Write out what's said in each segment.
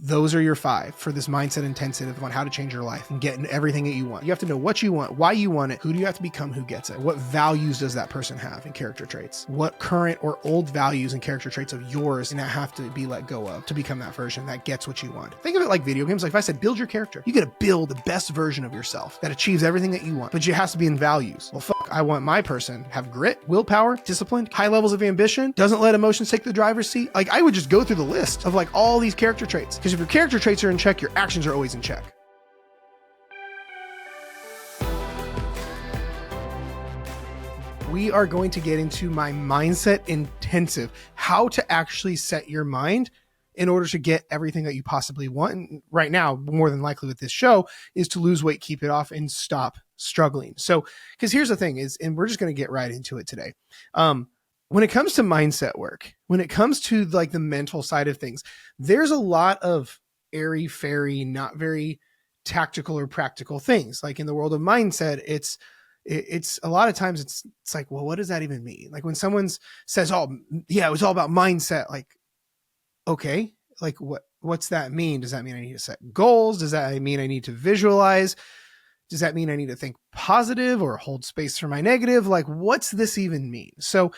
Those are your 5 for this mindset intensive on how to change your life and get everything that you want. You have to know what you want, why you want it, who do you have to become, who gets it, what values does that person have and character traits, what current or old values and character traits of yours and that have to be let go of to become that version that gets what you want. Think of it like video games. Like if I said, build your character, you got to build the best version of yourself that achieves everything that you want, but it has to be in values. Well, I want my person have grit, willpower, discipline, high levels of ambition, doesn't let emotions take the driver's seat. Like I would just go through the list of like all these character traits, because if your character traits are in check, your actions are always in check. We are going to get into my mindset intensive, how to actually set your mind in order to get everything that you possibly want. And right now, more than likely with this show, is to lose weight, keep it off, and stop struggling. So, because here's the thing is, and we're just going to get right into it today. When it comes to mindset work, when it comes to like the mental side of things, there's a lot of airy fairy, not very tactical or practical things. Like in the world of mindset, it's a lot of times it's like, well, what does that even mean? Like when someone says, oh yeah, it was all about mindset. Like, okay, like what's that mean? Does that mean I need to set goals? Does that mean I need to visualize? Does that mean I need to think positive or hold space for my negative? Like, what's this even mean? So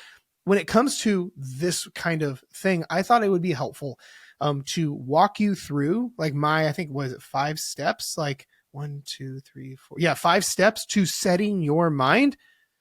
when it comes to this kind of thing, I thought it would be helpful to walk you through like I think, was it 5 steps? Like 1, 2, 3, 4. Yeah. 5 steps to setting your mind.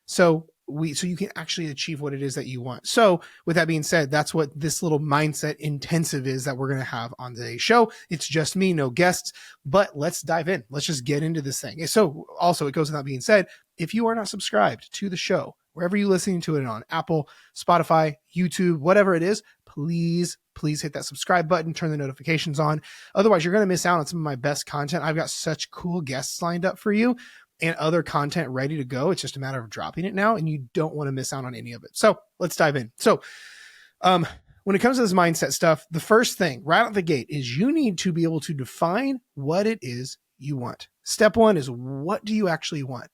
So you can actually achieve what it is that you want. So with that being said, that's what this little mindset intensive is that we're going to have on today's show. It's just me, no guests, but let's dive in. Let's just get into this thing. So also it goes without being said, if you are not subscribed to the show, wherever you're listening to it on, Apple, Spotify, YouTube, whatever it is, please hit that subscribe button, turn the notifications on. Otherwise, you're going to miss out on some of my best content. I've got such cool guests lined up for you and other content ready to go. It's just a matter of dropping it now, and you don't want to miss out on any of it. So let's dive in. So when it comes to this mindset stuff, the first thing right out the gate is you need to be able to define what it is you want. Step 1 is, what do you actually want?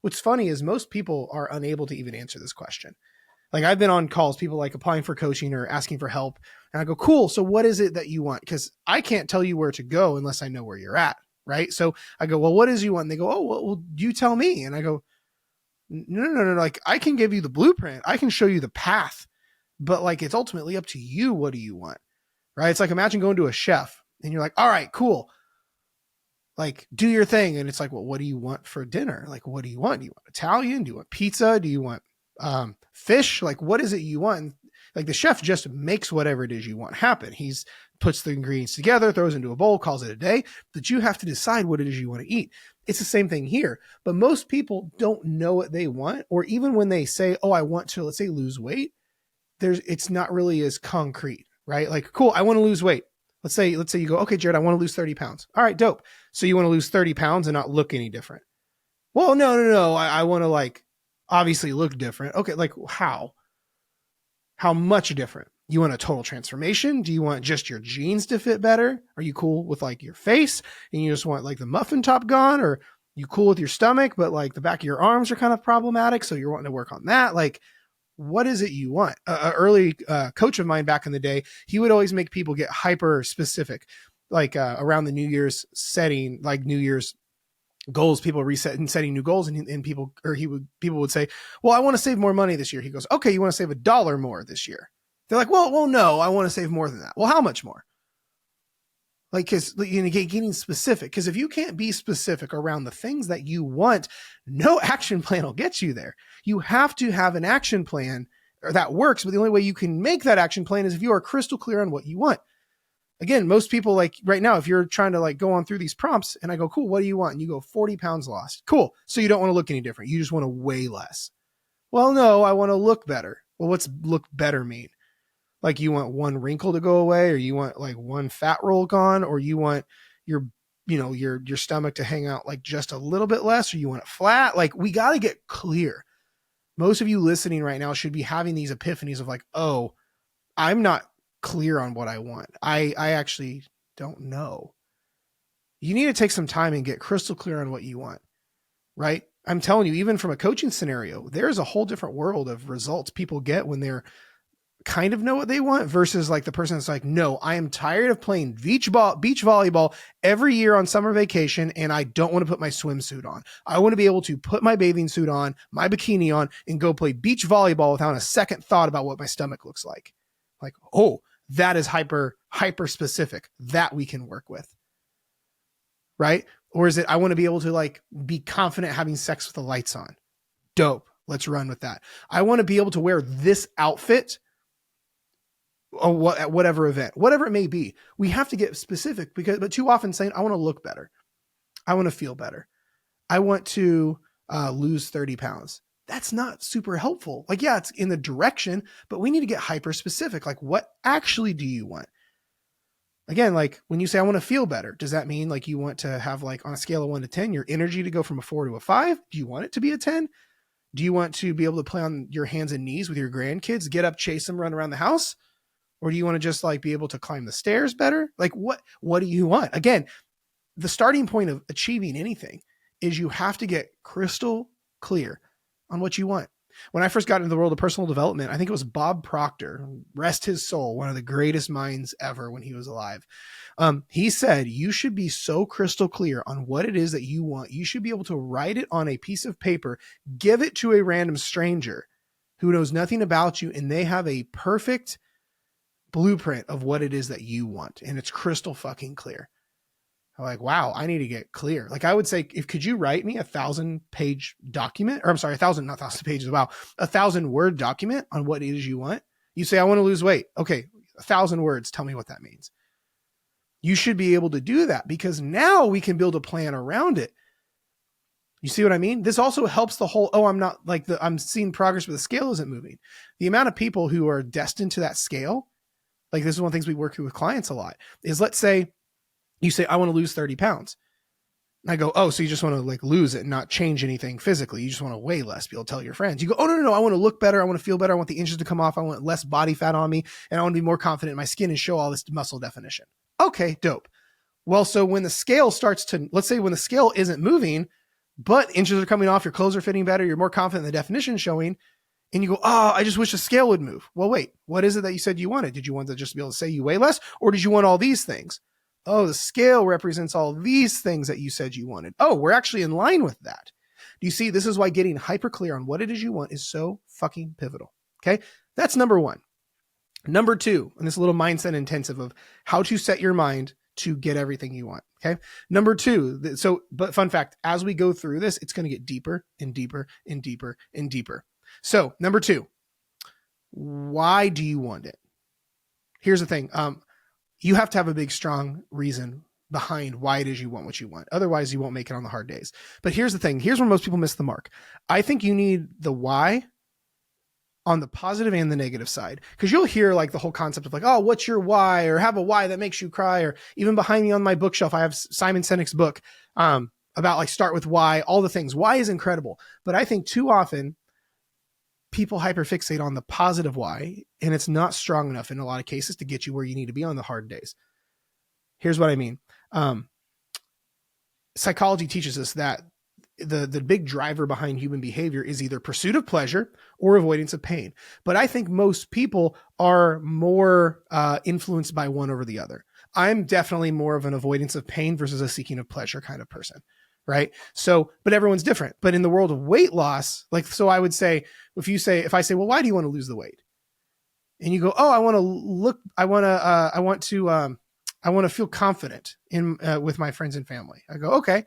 What's funny is most people are unable to even answer this question. Like I've been on calls, people like applying for coaching or asking for help. And I go, cool. So what is it that you want? Because I can't tell you where to go unless I know where you're at. Right. So I go, well, what is you want? And they go, oh, well, you tell me. And I go, no. Like I can give you the blueprint. I can show you the path, but like, it's ultimately up to you. What do you want? Right. It's like, imagine going to a chef and you're like, all right, cool. Like do your thing. And it's like, well, what do you want for dinner? Like, what do you want? Do you want Italian? Do you want pizza? Do you want fish? Like, what is it you want? And like the chef just makes whatever it is you want happen. He's puts the ingredients together, throws into a bowl, calls it a day, but you have to decide what it is you want to eat. It's the same thing here, but most people don't know what they want. Or even when they say, oh, I want to, let's say, lose weight, it's not really as concrete, right? Like, cool, I want to lose weight. Let's say you go, okay, Jared, I want to lose 30 pounds. All right, dope. So you want to lose 30 pounds and not look any different. Well, no. I want to like obviously look different. Okay. Like how much different? You want a total transformation? Do you want just your jeans to fit better? Are you cool with like your face and you just want like the muffin top gone? Or you cool with your stomach, but like the back of your arms are kind of problematic. So you're wanting to work on that. Like, what is it you want? An early coach of mine back in the day, he would always make people get hyper specific, like around the New Year's setting, like New Year's goals, people reset and setting new goals. And people would say, well, I want to save more money this year. He goes, okay, you want to save $1 more this year? They're like, well, no, I want to save more than that. Well, how much more? Like, cause you know, getting specific, because if you can't be specific around the things that you want, no action plan will get you there. You have to have an action plan that works. But the only way you can make that action plan is if you are crystal clear on what you want. Again, most people, like right now, if you're trying to like go on through these prompts and I go, cool, what do you want? And you go 40 pounds lost. Cool. So you don't want to look any different. You just want to weigh less. Well, no, I want to look better. Well, what's look better mean? Like you want one wrinkle to go away, or you want like one fat roll gone, or you want your stomach to hang out like just a little bit less, or you want it flat. Like we got to get clear. Most of you listening right now should be having these epiphanies of like, oh, I'm not clear on what I want. I actually don't know. You need to take some time and get crystal clear on what you want, right? I'm telling you, even from a coaching scenario, there's a whole different world of results people get when they're kind of know what they want versus like the person that's like, no, I am tired of playing beach volleyball every year on summer vacation. And I don't want to put my swimsuit on. I want to be able to put my bathing suit on, my bikini on, and go play beach volleyball without a second thought about what my stomach looks like. Like, oh, that is hyper specific that we can work with. Right? Or is it, I want to be able to like be confident having sex with the lights on. Dope. Let's run with that. I want to be able to wear this outfit at whatever event, whatever it may be. We have to get specific but too often saying, I want to look better. I want to feel better. I want to lose 30 pounds. That's not super helpful. Like, yeah, it's in the direction, but we need to get hyper specific. Like, what actually do you want? Again, like when you say, I want to feel better, does that mean like you want to have like on a scale of 1 to 10, your energy to go from a 4 to a 5? Do you want it to be a 10? Do you want to be able to play on your hands and knees with your grandkids, get up, chase them, run around the house? Or do you want to just like be able to climb the stairs better? Like what do you want? Again, the starting point of achieving anything is you have to get crystal clear on what you want. When I first got into the world of personal development, I think it was Bob Proctor, rest his soul, one of the greatest minds ever when he was alive. He said, you should be so crystal clear on what it is that you want. You should be able to write it on a piece of paper, give it to a random stranger who knows nothing about you, and they have a perfect blueprint of what it is that you want. And it's crystal fucking clear. I'm like, wow, I need to get clear. Like I would say, could you write me 1,000-page document, or I'm sorry, 1,000 pages. Wow. 1,000-word document on what it is you want. You say, I want to lose weight. Okay. 1,000 words. Tell me what that means. You should be able to do that because now we can build a plan around it. You see what I mean? This also helps the whole, I'm seeing progress, but the scale isn't moving. The amount of people who are destined to that scale, like this is one of the things we work with clients a lot, is let's say you say, I want to lose 30 pounds. And I go, oh, so you just want to like lose it and not change anything physically. You just want to weigh less. Be able to tell your friends. You go, oh, no. I want to look better. I want to feel better. I want the inches to come off. I want less body fat on me. And I want to be more confident in my skin and show all this muscle definition. Okay, dope. Well, so when the scale starts to, let's say when the scale isn't moving, but inches are coming off, your clothes are fitting better, you're more confident in the definition showing, and you go, oh, I just wish the scale would move. Well, wait, what is it that you said you wanted? Did you want to just be able to say you weigh less, or did you want all these things? Oh, the scale represents all these things that you said you wanted. Oh, we're actually in line with that. Do you see? This is why getting hyper clear on what it is you want is so fucking pivotal. Okay. That's number one. Number two, and this little mindset intensive of how to set your mind to get everything you want. Okay. Number two. But fun fact, as we go through this, it's going to get deeper and deeper and deeper and deeper. So number two, why do you want it? Here's the thing. You have to have a big, strong reason behind why it is you want what you want. Otherwise, you won't make it on the hard days. But here's the thing. Here's where most people miss the mark. I think you need the why on the positive and the negative side. Because you'll hear like the whole concept of like, oh, what's your why? Or have a why that makes you cry. Or even behind me on my bookshelf, I have Simon Sinek's book about like start with why, all the things. Why is incredible. But I think too often people hyperfixate on the positive why, and it's not strong enough in a lot of cases to get you where you need to be on the hard days. Here's what I mean. Psychology teaches us that the big driver behind human behavior is either pursuit of pleasure or avoidance of pain. But I think most people are more influenced by one over the other. I'm definitely more of an avoidance of pain versus a seeking of pleasure kind of person. Right. So, but everyone's different. But in the world of weight loss, like, so I would say, if I say, well, why do you want to lose the weight? And you go, oh, I want to feel confident in, with my friends and family. I go, okay.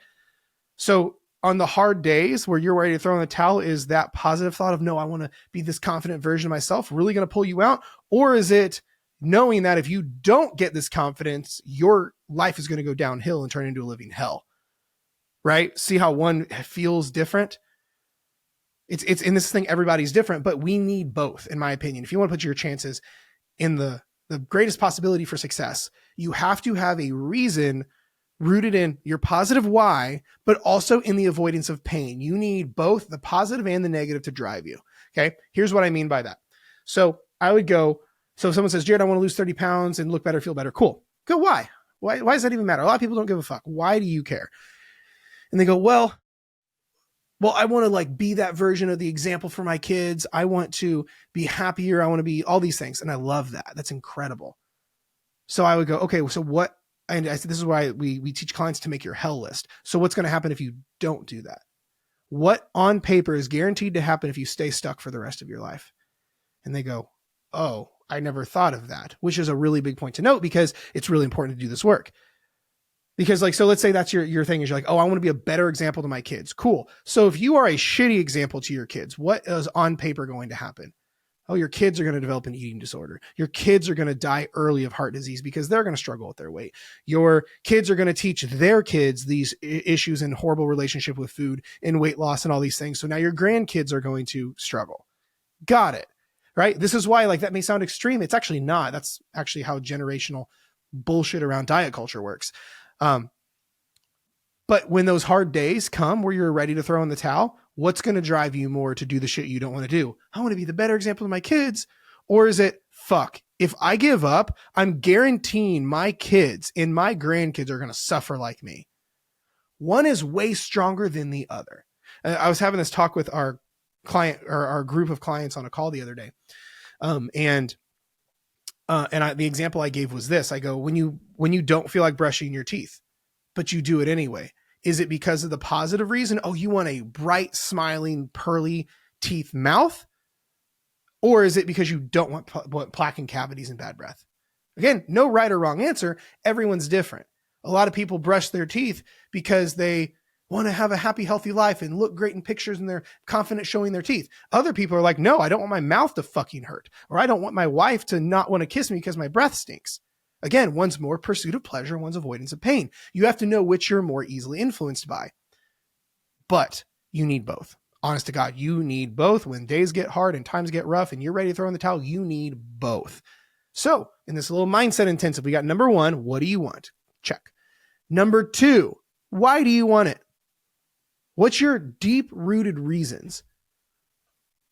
So on the hard days where you're ready to throw in the towel, is that positive thought of, no, I want to be this confident version of myself really going to pull you out? Or is it knowing that if you don't get this confidence, your life is going to go downhill and turn into a living hell? Right? See how one feels different? It's in this thing, everybody's different, but we need both, in my opinion. If you want to put your chances in the greatest possibility for success, you have to have a reason rooted in your positive why, but also in the avoidance of pain. You need both the positive and the negative to drive you. Okay. Here's what I mean by that. So I would go, so if someone says, Jared, I want to lose 30 pounds and look better, feel better. Cool. Go, why? Why does that even matter? A lot of people don't give a fuck. Why do you care? And they go, well, well, I want to like be that version of the example for my kids. I want to be happier. I want to be all these things. And I love that. That's incredible. So I would go, okay, so what, and I said, this is why we teach clients to make your hell list. So what's going to happen if you don't do that? What on paper is guaranteed to happen if you stay stuck for the rest of your life? And they go, oh, I never thought of that, which is a really big point to note because it's really important to do this work. Because like, so let's say that's your thing is you're like, oh, I want to be a better example to my kids. Cool. So if you are a shitty example to your kids, what is on paper going to happen? Oh, your kids are going to develop an eating disorder. Your kids are going to die early of heart disease because they're going to struggle with their weight. Your kids are going to teach their kids these issues and horrible relationship with food and weight loss and all these things. So now your grandkids are going to struggle. Got it. Right. This is why like that may sound extreme. It's actually not. That's actually how generational bullshit around diet culture works. But when those hard days come where you're ready to throw in the towel, what's going to drive you more to do the shit you don't want to do? I want to be the better example of my kids. Or is it, fuck, if I give up, I'm guaranteeing my kids and my grandkids are going to suffer like me. One is way stronger than the other. I was having this talk with our client or our group of clients on a call the other day. The example I gave was this. I go, when you don't feel like brushing your teeth, but you do it anyway, is it because of the positive reason? Oh, you want a bright, smiling, pearly teeth mouth? Or is it because you don't want plaque and cavities and bad breath? Again, no right or wrong answer. Everyone's different. A lot of people brush their teeth because they want to have a happy, healthy life and look great in pictures and they're confident showing their teeth. Other people are like, no, I don't want my mouth to fucking hurt. Or I don't want my wife to not want to kiss me because my breath stinks. Again, one's more pursuit of pleasure, one's avoidance of pain. You have to know which you're more easily influenced by. But you need both. Honest to God, you need both. When days get hard and times get rough and you're ready to throw in the towel, you need both. So in this little mindset intensive, we got number 1, what do you want? Check. Number 2, why do you want it? What's your deep-rooted reasons?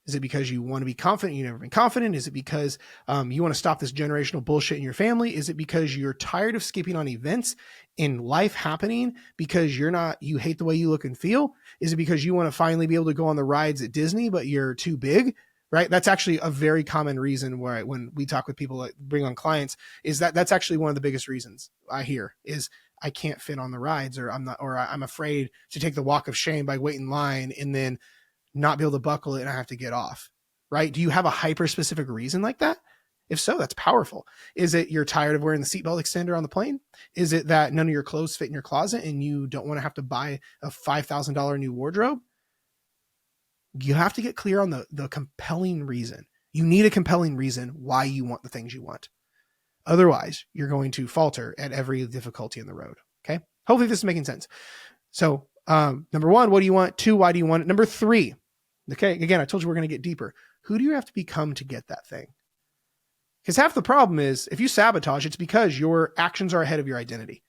Is it because you want to be confident? You've never been confident? Is it because you want to stop this generational bullshit in your family? Is it because you're tired of skipping on events in life happening because you hate the way you look and feel? Is it because you want to finally be able to go on the rides at Disney, but you're too big? Right? That's actually a very common reason where when we talk with people that bring on clients is that's actually one of the biggest reasons I hear is I can't fit on the rides or I'm afraid to take the walk of shame by waiting in line and then not be able to buckle it and I have to get off, right? Do you have a hyper specific reason like that? If so, that's powerful. Is it you're tired of wearing the seatbelt extender on the plane? Is it that none of your clothes fit in your closet and you don't want to have to buy a $5,000 new wardrobe? You have to get clear on the compelling reason. You need a compelling reason why you want the things you want. Otherwise, you're going to falter at every difficulty in the road. Okay. Hopefully this is making sense. So, number 1, what do you want? 2, why do you want it? Number 3. Okay. Again, I told you we're going to get deeper. Who do you have to become to get that thing? Because half the problem is if you sabotage, it's because your actions are ahead of your identity.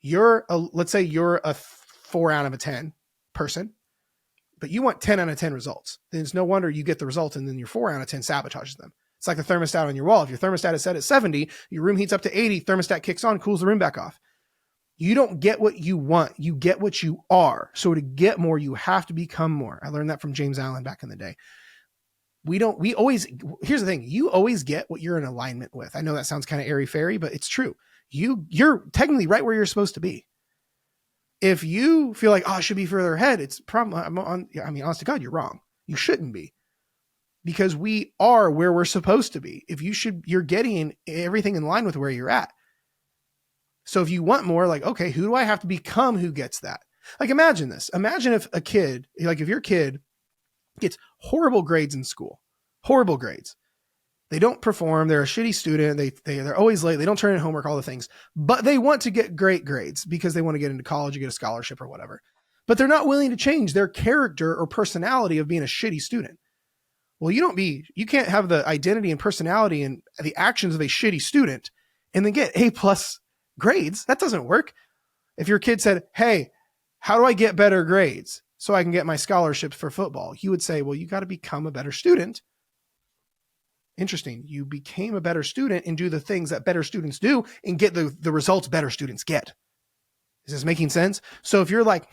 Let's say you're a 4 out of a 10 person, but you want 10 out of 10 results. Then it's no wonder you get the results and then your 4 out of 10 sabotages them. It's like the thermostat on your wall. If your thermostat is set at 70, your room heats up to 80, thermostat kicks on, cools the room back off. You don't get what you want. You get what you are. So to get more, you have to become more. I learned that from James Allen back in the day. Here's the thing. You always get what you're in alignment with. I know that sounds kind of airy fairy, but it's true. You're technically right where you're supposed to be. If you feel like, I should be further ahead, it's honest to God, you're wrong. You shouldn't be because we are where we're supposed to be. You're getting everything in line with where you're at. So if you want more, like, okay, who do I have to become who gets that? Like, imagine this. Imagine if your kid gets horrible grades in school, horrible grades. They don't perform. They're a shitty student. They're always late. They don't turn in homework, all the things, but they want to get great grades because they want to get into college or get a scholarship or whatever, but they're not willing to change their character or personality of being a shitty student. Well, you can't have the identity and personality and the actions of a shitty student and then get A+ grades. That doesn't work. If your kid said, hey, how do I get better grades so I can get my scholarship for football? You would say, well, you got to become a better student. Interesting. You became a better student and do the things that better students do and get the results better students get. Is this making sense? So if you're like,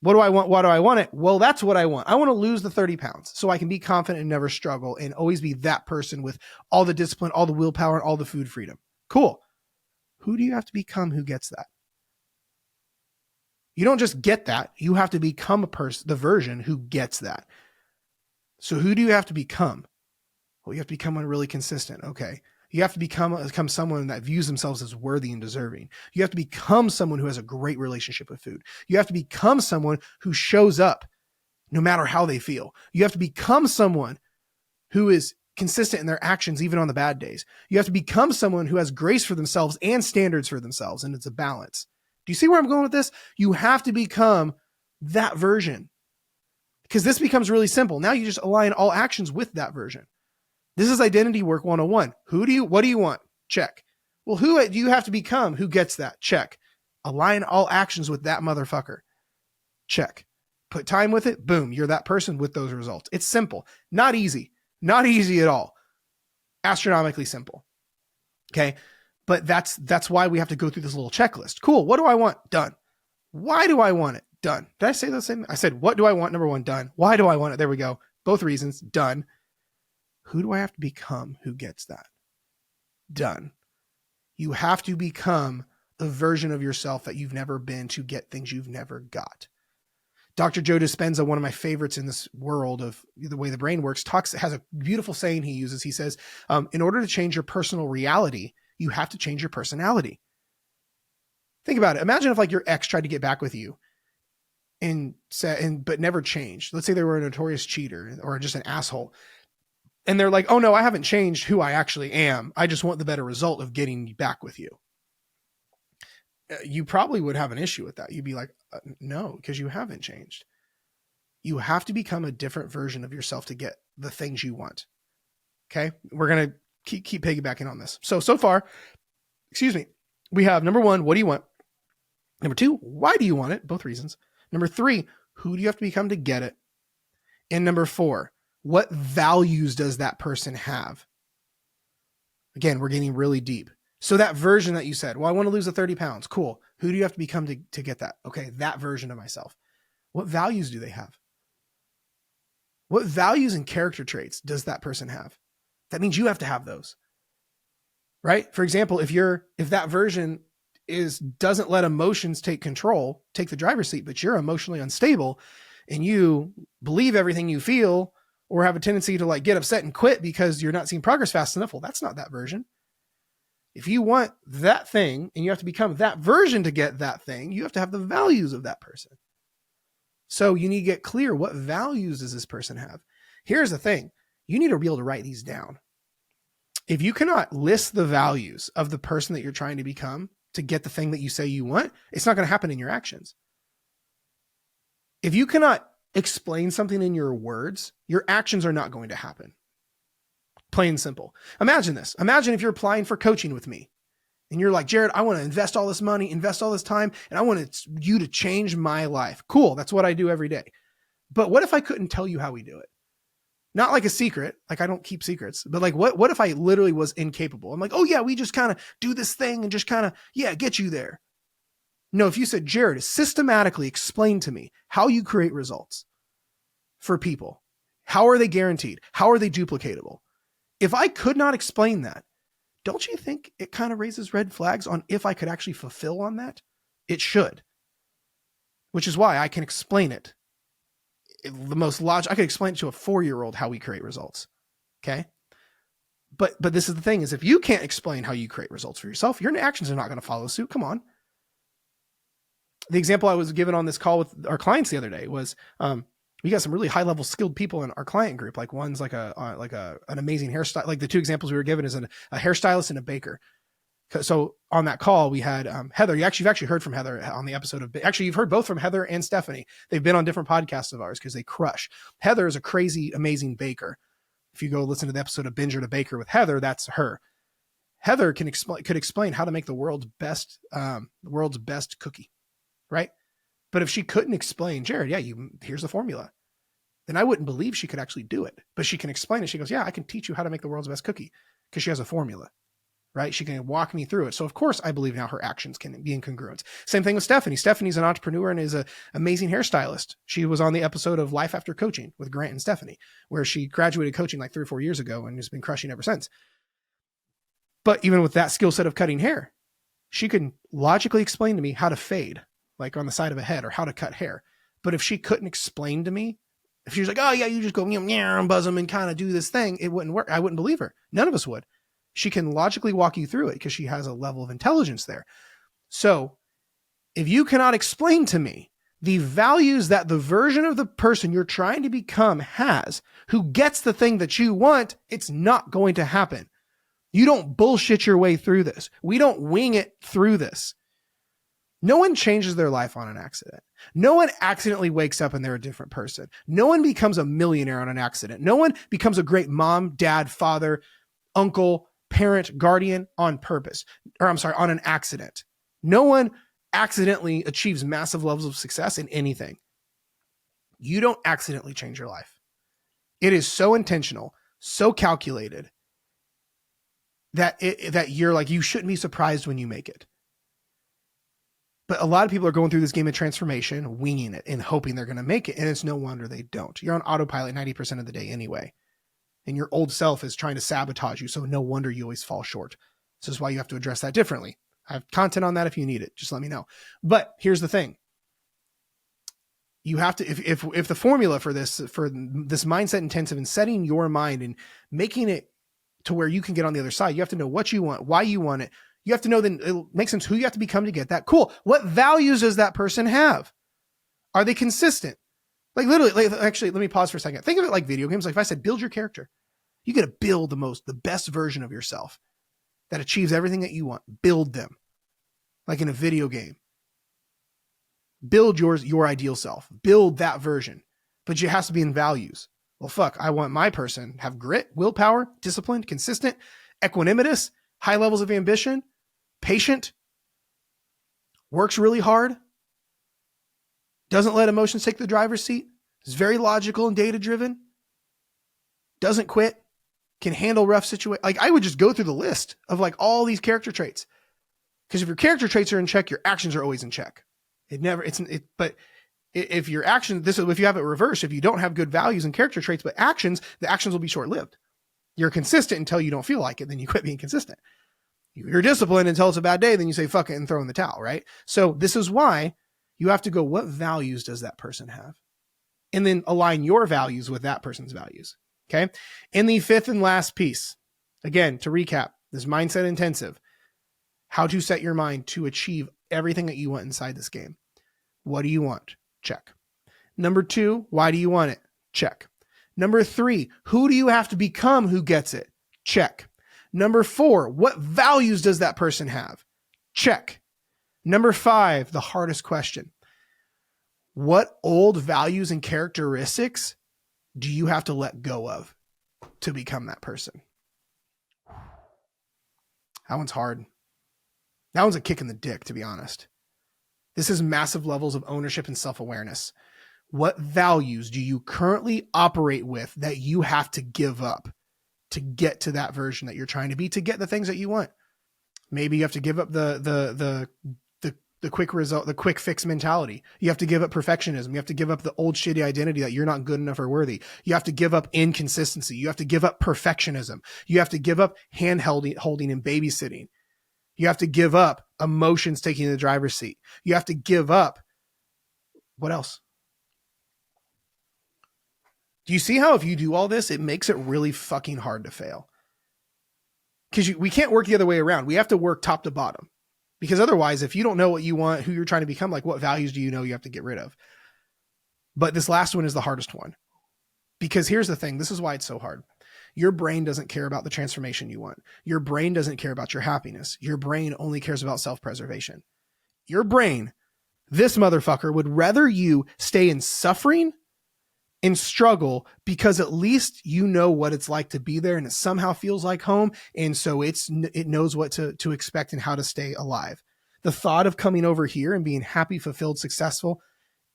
What do I want? Why do I want it? Well, that's what I want. I want to lose the 30 pounds so I can be confident and never struggle and always be that person with all the discipline, all the willpower, and all the food freedom. Cool. Who do you have to become who gets that? You don't just get that. You have to become the version who gets that. So who do you have to become? Well, you have to become one really consistent. Okay. You have to become someone that views themselves as worthy and deserving. You have to become someone who has a great relationship with food. You have to become someone who shows up no matter how they feel. You have to become someone who is consistent in their actions, even on the bad days. You have to become someone who has grace for themselves and standards for themselves. And it's a balance. Do you see where I'm going with this? You have to become that version, because this becomes really simple. Now you just align all actions with that version. This is identity work 101. What do you want? Check. Well, who do you have to become? Who gets that? Check. Align all actions with that motherfucker. Check. Put time with it. Boom. You're that person with those results. It's simple. Not easy. Not easy at all. Astronomically simple. Okay. But that's why we have to go through this little checklist. Cool. What do I want? Done. Why do I want it? Done. Did I say the same? I said, what do I want? Number one, done. Why do I want it? There we go. Both reasons. Done. Who do I have to become who gets that? Done. You have to become the version of yourself that you've never been to get things you've never got. Dr. Joe Dispenza, one of my favorites in this world of the way the brain works, has a beautiful saying he uses. He says, in order to change your personal reality, you have to change your personality. Think about it. Imagine if your ex tried to get back with you but never changed. Let's say they were a notorious cheater or just an asshole. And they're like, oh no, I haven't changed who I actually am. I just want the better result of getting back with you. You probably would have an issue with that. You'd be like, no, because you haven't changed. You have to become a different version of yourself to get the things you want. Okay. We're going to keep piggybacking on this. So far, we have number one, what do you want? Number two, why do you want it? Both reasons. Number three, who do you have to become to get it? And number four, what values does that person have? Again, we're getting really deep. So that version that you said, well, I want to lose the 30 pounds. Cool. Who do you have to become to get that? Okay. That version of myself. What values do they have? What values and character traits does that person have? That means you have to have those, right? For example, if that version doesn't let emotions take the driver's seat, but you're emotionally unstable and you believe everything you feel, or have a tendency to get upset and quit because you're not seeing progress fast enough. Well, that's not that version. If you want that thing and you have to become that version to get that thing, you have to have the values of that person. So you need to get clear, what values does this person have? Here's the thing. You need to be able to write these down. If you cannot list the values of the person that you're trying to become to get the thing that you say you want, it's not going to happen in your actions. If you cannot explain something in your words, your actions are not going to happen. Plain and simple. Imagine this. Imagine if you're applying for coaching with me and you're like, Jared, I want to invest all this money, invest all this time, and I want you to change my life. Cool. That's what I do every day. But what if I couldn't tell you how we do it? Not like a secret. I don't keep secrets, but what if I literally was incapable? I'm like, oh yeah, we just kind of do this thing and just kind of, get you there. No, if you said, Jared, systematically explain to me how you create results for people. How are they guaranteed? How are they duplicatable? If I could not explain that, don't you think it kind of raises red flags on if I could actually fulfill on that? It should. Which is why I can explain it. The most logical, I could explain it to a 4-year-old how we create results. Okay. But this is the thing, is if you can't explain how you create results for yourself, your actions are not going to follow suit. Come on. The example I was given on this call with our clients the other day was, we got some really high level skilled people in our client group. One's an amazing hairstyle. The two examples we were given is a hairstylist and a baker. So on that call we had Heather. You've actually heard from Heather on the episode of. Actually, you've heard both from Heather and Stephanie. They've been on different podcasts of ours because they crush. Heather is a crazy, amazing baker. If you go listen to the episode of Binger to Baker with Heather, that's her. Heather could explain how to make the world's best cookie, right? But if she couldn't explain, Jared, here's the formula, then I wouldn't believe she could actually do it. But she can explain it. She goes, yeah, I can teach you how to make the world's best cookie because she has a formula, right? She can walk me through it. So of course I believe now her actions can be in congruence. Same thing with Stephanie. Stephanie's an entrepreneur and is an amazing hairstylist. She was on the episode of Life After Coaching with Grant and Stephanie, where she graduated coaching like 3 or 4 years ago and has been crushing ever since. But even with that skill set of cutting hair, she can logically explain to me how to fade, like on the side of a head, or how to cut hair. But if she couldn't explain to me, if she was like, oh yeah, you just go and buzz them and kind of do this thing, it wouldn't work. I wouldn't believe her. None of us would. She can logically walk you through it because she has a level of intelligence there. So if you cannot explain to me the values that the version of the person you're trying to become has, who gets the thing that you want, it's not going to happen. You don't bullshit your way through this. We don't wing it through this. No one changes their life on an accident. No one accidentally wakes up and they're a different person. No one becomes a millionaire on an accident. No one becomes a great mom, dad, father, uncle, parent, guardian on purpose, or I'm sorry, on an accident. No one accidentally achieves massive levels of success in anything. You don't accidentally change your life. It is so intentional, so calculated that you're like, you shouldn't be surprised when you make it. But a lot of people are going through this game of transformation, winging it and hoping they're going to make it. And it's no wonder they don't. You're on autopilot 90% of the day anyway. And your old self is trying to sabotage you. So no wonder you always fall short. This is why you have to address that differently. I have content on that if you need it. Just let me know. But here's the thing. You have to, if the formula for this mindset intensive and setting your mind and making it to where you can get on the other side, you have to know what you want, why you want it. You have to know, then it makes sense who you have to become to get that. Cool. What values does that person have? Are they consistent? Like literally, actually, let me pause for a second. Think of it like video games. Like if I said, build your character, you got to build the best version of yourself that achieves everything that you want. Build them like in a video game. Build your ideal self, build that version, but it has to be in values. Well, fuck, I want my person to have grit, willpower, disciplined, consistent, equanimous, high levels of ambition, patient, works really hard, doesn't let emotions take the driver's seat, is very logical and data driven, doesn't quit, can handle rough situations. Like I would just go through the list of like all these character traits. Because if your character traits are in check, your actions are always in check. But if your actions, if you have it reversed, if you don't have good values and character traits, but actions, the actions will be short-lived. You're consistent until you don't feel like it. Then you quit being consistent. You're disciplined until it's a bad day. Then you say, fuck it and throw in the towel. Right. So this is why you have to go, what values does that person have? And then align your values with that person's values. Okay. And the fifth and last piece, again, to recap, this mindset intensive, how to set your mind to achieve everything that you want inside this game. What do you want? Check. Number 2, why do you want it? Check. Number 3, who do you have to become who gets it? Check. Number 4, what values does that person have? Check. Number 5, the hardest question. What old values and characteristics do you have to let go of to become that person? That one's hard. That one's a kick in the dick, to be honest. This is massive levels of ownership and self-awareness. What values do you currently operate with that you have to give up to get to that version that you're trying to be, to get the things that you want? Maybe you have to give up the quick result, the quick fix mentality. You have to give up perfectionism. You have to give up the old shitty identity that you're not good enough or worthy. You have to give up inconsistency. You have to give up perfectionism. You have to give up hand holding and babysitting. You have to give up emotions taking the driver's seat. You have to give up. What else? Do you see how if you do all this, it makes it really fucking hard to fail? Because we can't work the other way around. We have to work top to bottom. Because otherwise, if you don't know what you want, who you're trying to become, like what values do you know you have to get rid of? But this last one is the hardest one. Because here's the thing. This is why it's so hard. Your brain doesn't care about the transformation you want. Your brain doesn't care about your happiness. Your brain only cares about self-preservation. Your brain, this motherfucker, would rather you stay in suffering and struggle because at least you know what it's like to be there and it somehow feels like home. And so it knows what to expect and how to stay alive. The thought of coming over here and being happy, fulfilled, successful,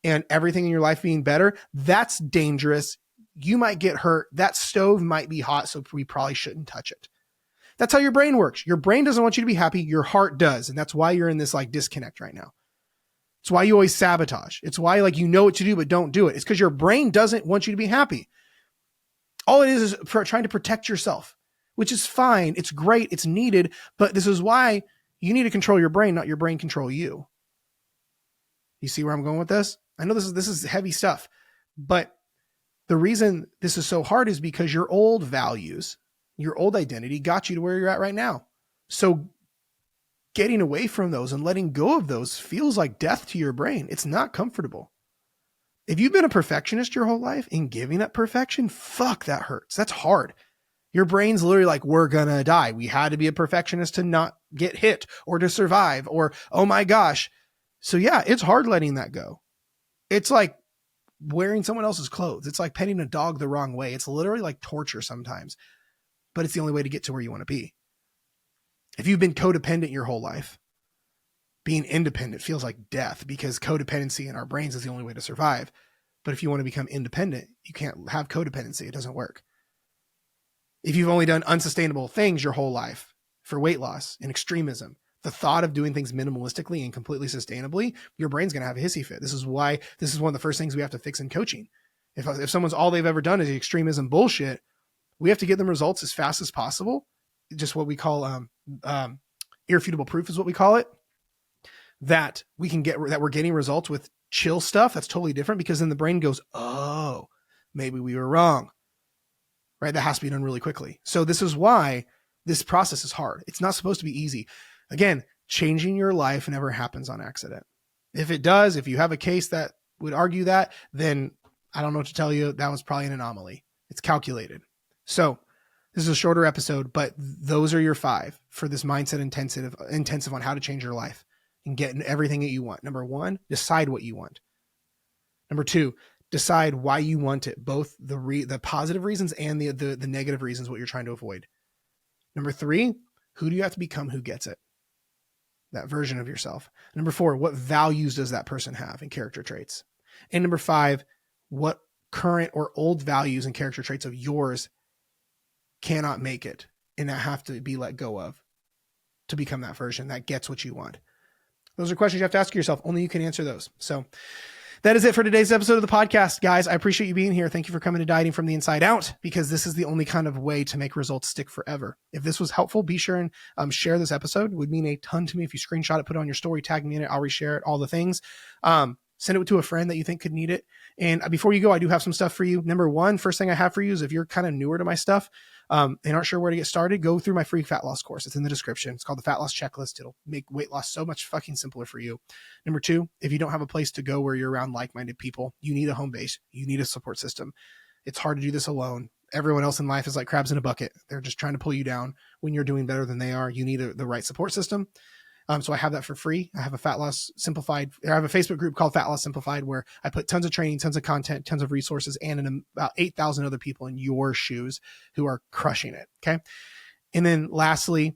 and everything in your life being better, that's dangerous. You might get hurt. That stove might be hot, so we probably shouldn't touch it. That's how your brain works. Your brain doesn't want you to be happy. Your heart does. And that's why you're in this like disconnect right now. It's why you always sabotage. It's why like you know what to do, but don't do it. It's because your brain doesn't want you to be happy. All it is trying to protect yourself, which is fine. It's great. It's needed. But this is why you need to control your brain, not your brain control you. You see where I'm going with this? I know this is heavy stuff, but the reason this is so hard is because your old values, your old identity got you to where you're at right now. So getting away from those and letting go of those feels like death to your brain. It's not comfortable. If you've been a perfectionist your whole life and giving up perfection, fuck, that hurts. That's hard. Your brain's literally like, we're gonna die. We had to be a perfectionist to not get hit or to survive or, oh my gosh. So yeah, it's hard letting that go. It's like wearing someone else's clothes. It's like petting a dog the wrong way. It's literally like torture sometimes, but it's the only way to get to where you want to be. If you've been codependent your whole life, being independent feels like death because codependency in our brains is the only way to survive. But if you want to become independent, you can't have codependency. It doesn't work. If you've only done unsustainable things your whole life for weight loss and extremism, the thought of doing things minimalistically and completely sustainably, your brain's going to have a hissy fit. This is why this is one of the first things we have to fix in coaching. If someone's all they've ever done is extremism bullshit, we have to get them results as fast as possible. Just what we call irrefutable proof is what we call it. That we can get, that we're getting results with chill stuff. That's totally different because then the brain goes, oh, maybe we were wrong, right? That has to be done really quickly. So this is why this process is hard. It's not supposed to be easy. Again, changing your life never happens on accident. If it does, if you have a case that would argue that, then I don't know what to tell you. That was probably an anomaly. It's calculated. So this is a shorter episode, but those are your 5 for this mindset intensive on how to change your life and get everything that you want. Number 1, decide what you want. Number 2, decide why you want it, both the positive reasons and the negative reasons, what you're trying to avoid. Number 3, who do you have to become who gets it? That version of yourself. Number 4, what values does that person have and character traits? And number 5, what current or old values and character traits of yours cannot make it and that have to be let go of to become that version that gets what you want? Those are questions you have to ask yourself. Only you can answer those. So that is it for today's episode of the podcast, guys. I appreciate you being here. Thank you for coming to Dieting from the Inside Out, because this is the only kind of way to make results stick forever. If this was helpful, be sure and share this episode. It would mean a ton to me if you screenshot it, put it on your story, tag me in it. I'll reshare it, all the things. Send it to a friend that you think could need it. And before you go, I do have some stuff for you. Number 1, first thing I have for you is if you're kind of newer to my stuff and aren't sure where to get started, go through my free fat loss course. It's in the description. It's called the Fat Loss Checklist. It'll make weight loss so much fucking simpler for you. Number 2, if you don't have a place to go where you're around like-minded people, you need a home base. You need a support system. It's hard to do this alone. Everyone else in life is like crabs in a bucket. They're just trying to pull you down when you're doing better than they are. You need the right support system. So I have that for free. I have a Fat Loss Simplified. I have a Facebook group called Fat Loss Simplified where I put tons of training, tons of content, tons of resources, and about 8,000 other people in your shoes who are crushing it. Okay. And then lastly,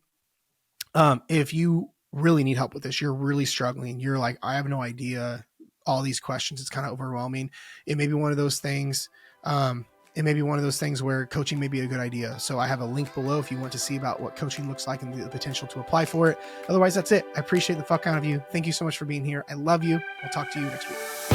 if you really need help with this, you're really struggling. You're like, I have no idea, all these questions. It's kind of overwhelming. It may be one of those things. Where coaching may be a good idea. So I have a link below if you want to see about what coaching looks like and the potential to apply for it. Otherwise, that's it. I appreciate the fuck out of you. Thank you so much for being here. I love you. I'll talk to you next week.